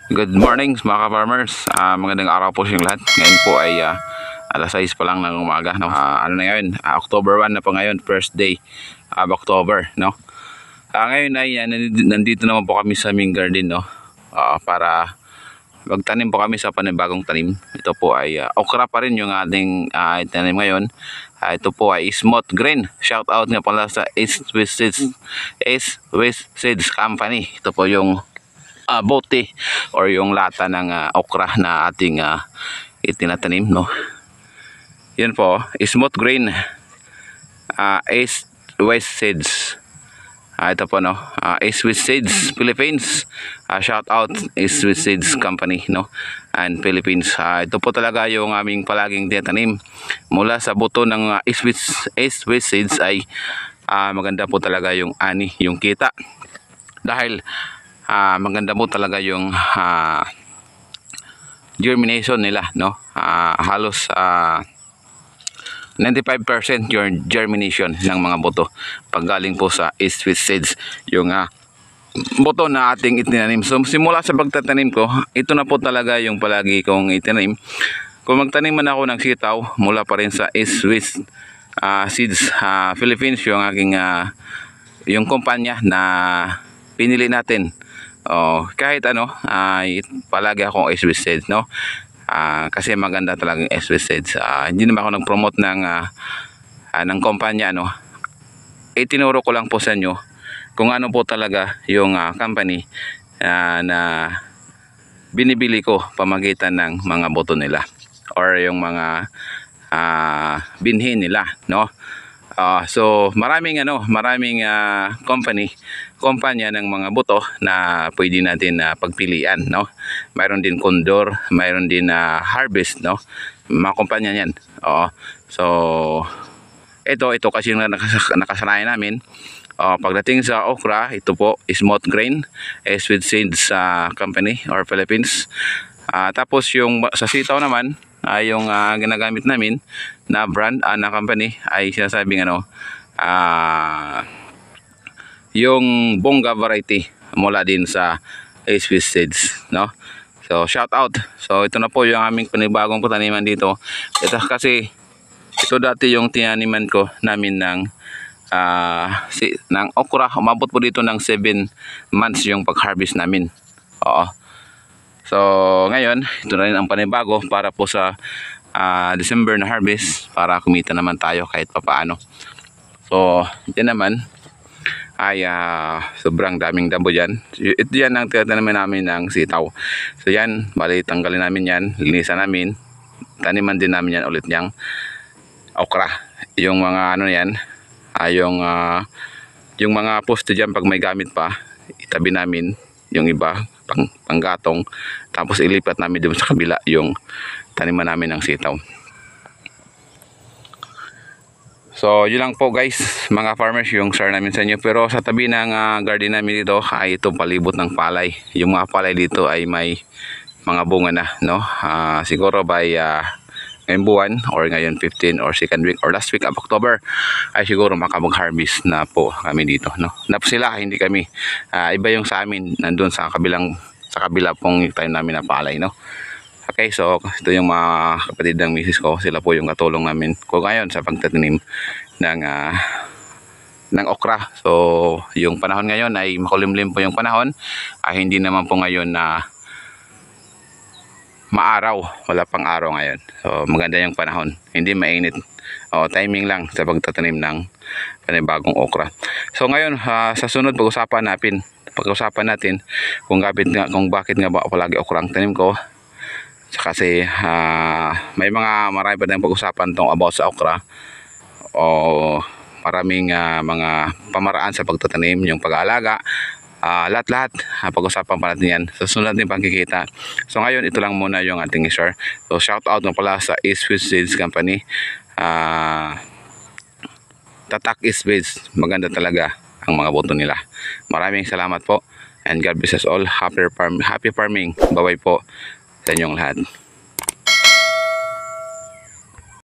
Good morning mga ka-farmers. Magandang araw po sa inyong lahat. Ngayon po ay alas 6 pa lang ng umaga, no? Ano na ngayon? October 1 na po ngayon, first day of October, no? Ngayon ay nandito naman po kami sa aming garden, no? Para magtanim po kami sa panibagong tanim. Ito po ay okra pa rin yung ating tanim ngayon. Ito po ay smooth green. Shout out nga pala sa East West Seeds Company. Ito po yung bote or yung lata ng okra na ating itinatanim, no? Yan po, smooth green, East West Seeds. Ito po, no, East West Seeds Philippines. Shout out East West Seeds Company, no, and Philippines. Ito po talaga yung aming palaging tinatanim. Mula sa buto ng East West Seeds ay maganda po talaga yung ani, yung kita. Dahil maganda po talaga yung germination nila, no? Halos 95% yung germination ng mga buto pag galing po sa East West Seeds yung buto na ating itinanim. So simula sa pagtatanim ko, ito na po talaga yung palagi kong itinanim. Kung magtanim man ako ng sitaw, mula pa rin sa East West Seeds Philippines yung aking yung kumpanya na pinili natin. Kahit ano, palagi akong East West Seeds, no? Kasi maganda talagang East West Seeds. Hindi naman ako nag-promote ng kumpanya, no? Itinuro ko lang po sa inyo kung ano po talaga yung company na binibili ko pamagitan ng mga boto nila or yung mga binhi nila, no? So maraming kumpanya ng mga buto na pwede natin pagpilian, no? Mayroon din Condor, mayroon din Harvest, no? Mga kumpanya niyan. So ito kasi yung nakasanayan namin. Pagdating sa okra, ito po smooth grain, East West Seeds Company or Philippines. Tapos yung sa sitaw naman, yung ginagamit namin na brand na company ay sinasabing yung Bongga variety mula din sa East West Seeds, no? So shout out. So ito na po yung aming panibagong pataniman dito. Ito kasi ito dati yung tinaniman ko namin ng okra. Umabot po dito ng 7 months yung pag-harvest namin. So ngayon, ito na rin ang panibago para po sa December na harvest para kumita naman tayo kahit papaano. So yan naman ay sobrang daming damo dyan. Ito yan ang tinatanaman namin ng sitaw. So yan, bali tanggalin namin yan, linisan namin, taniman din namin yan ulit niyang okra. Yung mga yan, yung mga poste dyan pag may gamit pa, itabi namin yung iba panggatong, tapos ilipat namin doon sa kabila yung taniman namin ng sitaw. So yun lang po guys, mga farmers, yung share namin sa inyo. Pero sa tabi ng garden namin dito ay ito palibot ng palay. Yung mga palay dito ay may mga bunga na, no? Siguro by ngayong buwan or ngayon 15 or second week or last week of October ay siguro makapag-harvest na po kami dito, no? Na po sila, hindi kami. Iba yung sa amin, nandun sa kabila pong tayo namin na palay, no? Okay, so ito yung mga kapatid ng misis ko. Sila po yung katulong namin ko ngayon sa pagtatanim ng okra. So yung panahon ngayon ay makulimlim po yung panahon. Hindi naman po ngayon na maaraw, wala pang araw ngayon. So maganda yung panahon, hindi mainit. Timing lang sa pagtatanim ng panibagong okra. So ngayon sa sunod pag-usapan natin kung bakit nga ba palagi okra ang tanim ko. Kasi may marami pa tayong pag-usapan tong about sa okra o maraming mga pamaraan sa pagtatanim, yung pag-aalaga, lahat pag-usapan pa natin yan sa sunod natin pagkikita. So ngayon ito lang muna yung ating i-share. So shout out na pala sa East West Seeds Company. Tatak East West, maganda talaga ang mga boto nila. Maraming salamat po and God bless us all. Happy farming. Bye-bye po sa inyong lahat.